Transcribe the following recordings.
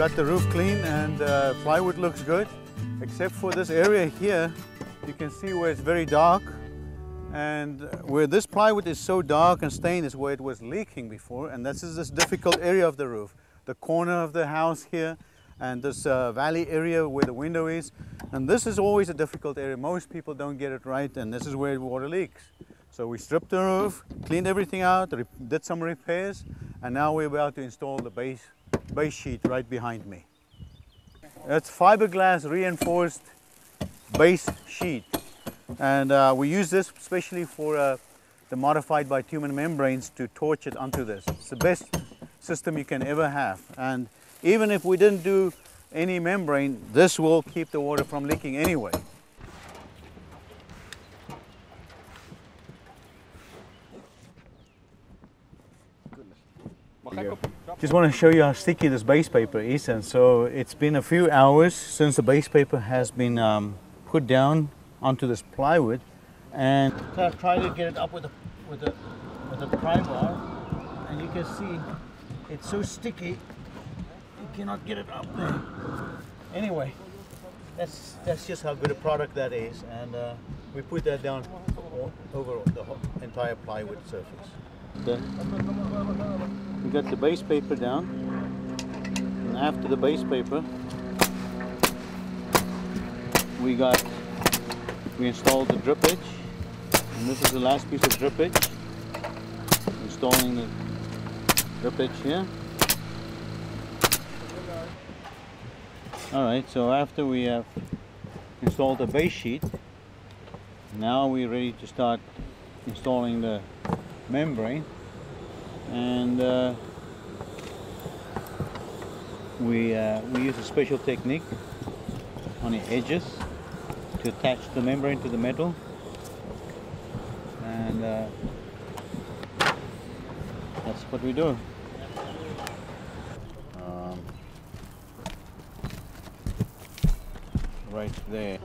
got the roof clean and plywood looks good, except for this area here. You can see where it's very dark, and where this plywood is so dark and stained is where it was leaking before, and this is this difficult area of the roof. The corner of the house here and this valley area where the window is, and this is always a difficult area. Most people don't get it right, and this is where water leaks. So we stripped the roof, cleaned everything out, did some repairs, and now we're about to install the base sheet right behind me. It's fiberglass reinforced base sheet, and we use this especially for the modified bitumen membranes to torch it onto this. It's the best system you can ever have, and even if we didn't do any membrane, this will keep the water from leaking anyway. Just want to show you how sticky this base paper is, and so it's been a few hours since the base paper has been put down onto this plywood, and try to get it up with a pry bar, and you can see it's so sticky you cannot get it up there. Anyway, that's just how good a product that is, and we put that down over the entire plywood surface. We got the base paper down, and after the base paper we installed the drip edge, and this is the last piece of drip edge. Installing the drip edge here. Alright, so after we have installed the base sheet, now we're ready to start installing the membrane, and we use a special technique on the edges to attach the membrane to the metal, and that's what we do. Right there.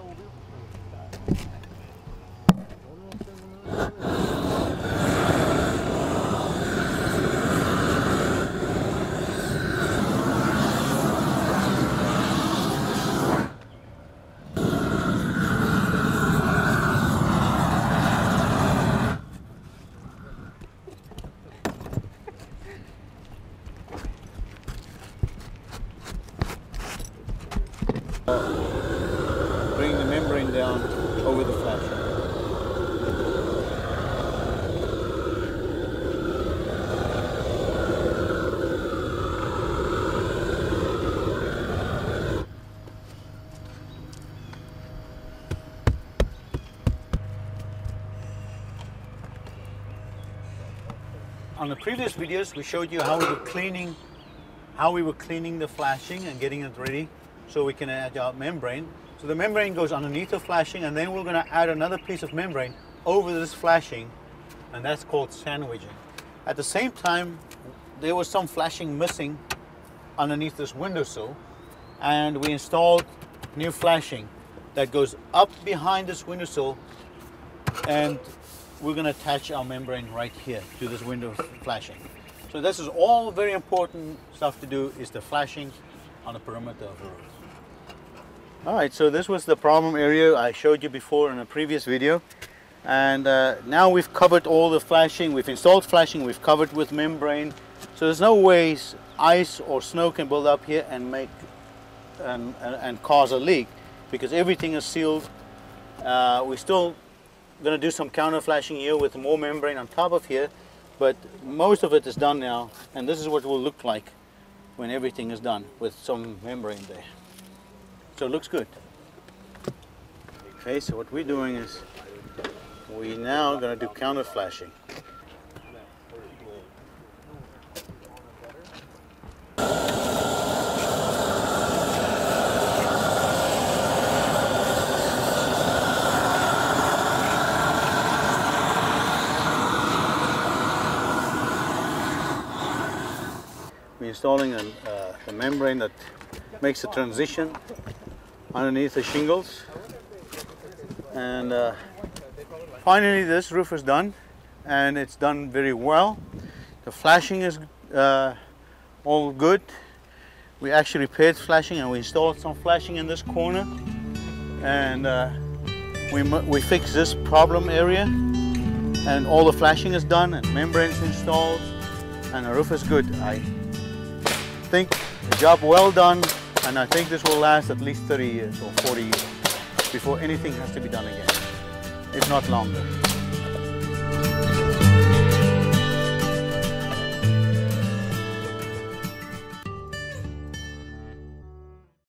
Bring the membrane down over the flashing. On the previous videos, we showed you how we were cleaning the flashing and getting it ready so we can add our membrane. So the membrane goes underneath the flashing, and then we're going to add another piece of membrane over this flashing, and that's called sandwiching. At the same time, there was some flashing missing underneath this windowsill, and we installed new flashing that goes up behind this windowsill, and we're going to attach our membrane right here to this window flashing. So this is all very important stuff to do, is the flashing on the perimeter of the roof. Alright, so this was the problem area I showed you before in a previous video, and now we've covered all the flashing, we've installed flashing, we've covered with membrane, so there's no ways ice or snow can build up here and make and cause a leak, because everything is sealed. We're still going to do some counter flashing here with more membrane on top of here, but most of it is done now, and this is what it will look like when everything is done with some membrane there. So it looks good. Okay, so what we're doing is we're now going to do counter flashing. We're installing a membrane that makes a transition underneath the shingles, and finally this roof is done, and it's done very well. The flashing is all good. We actually repaired flashing and we installed some flashing in this corner, and we fixed this problem area, and all the flashing is done and membranes installed and the roof is good. I think the job well done, and I think this will last at least 30 years or 40 years before anything has to be done again, if not longer.